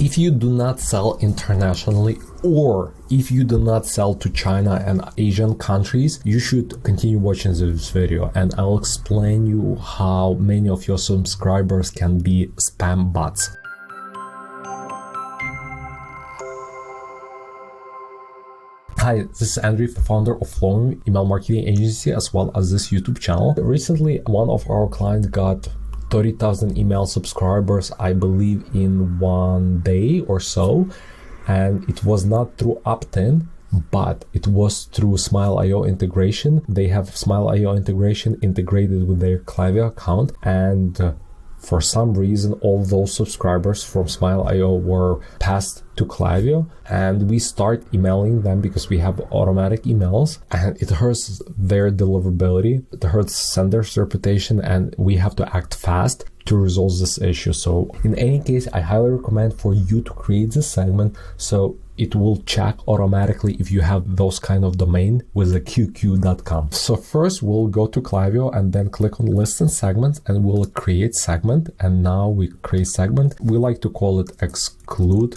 If you do not sell internationally, or if you do not sell to China and Asian countries, you should continue watching this video, and I'll explain you how many of your subscribers can be spam bots. Hi, this is Andrew, founder of Flowium email marketing agency, as well as this YouTube channel. Recently, one of our clients got 30,000 email subscribers, I believe, in 1 day or so, and it was not through opt-in, but it was through Smile.io integration. They have Smile.io integration integrated with their Klaviyo account, and for some reason all those subscribers from Smile.io were passed to Klaviyo, and we start emailing them because we have automatic emails, and it hurts their deliverability, it hurts senders' reputation, and we have to act fast to resolve this issue. So in any case, I highly recommend for you to create this segment so it will check automatically if you have those kind of domain with the qq.com. So first we'll go to Klaviyo and then click on list and segments, and we'll create segment. And now we create segment. We like to call it exclude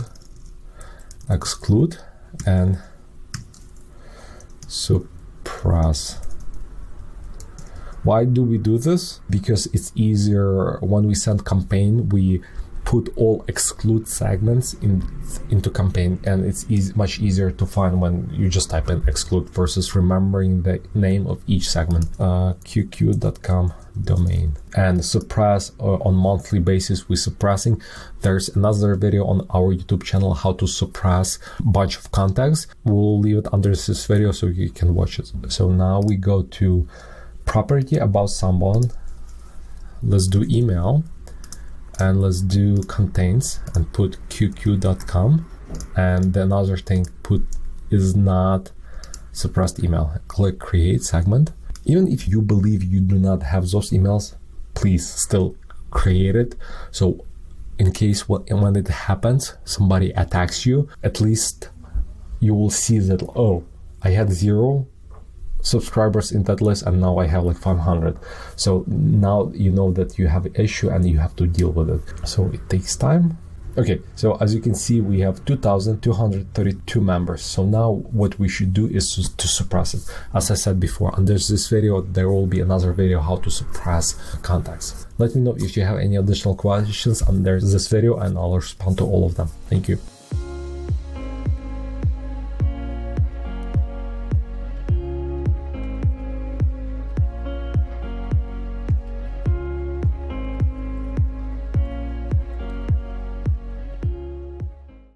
and suppress. Why do we do this? Because it's easier when we send campaign, we put all exclude segments into campaign, and it's much easier to find when you just type in exclude versus remembering the name of each segment. qq.com domain. And suppress on monthly basis, we're suppressing. There's another video on our YouTube channel how to suppress a bunch of contacts. We'll leave it under this video so you can watch it. So now we go to property about someone. Let's do email, and let's do contains and put qq.com, and another thing, put is not suppressed email. Click create segment. Even if you believe you do not have those emails, please still create it, so in case when it happens, somebody attacks you, at least you will see that, oh, I had 0 subscribers in that list and now I have like 500. So now you know that you have an issue and you have to deal with it. So it takes time. Okay, so as you can see, we have 2,232 members. So now what we should do is to suppress it. As I said before, under this video, there will be another video how to suppress contacts. Let me know if you have any additional questions under this video and I'll respond to all of them. Thank you.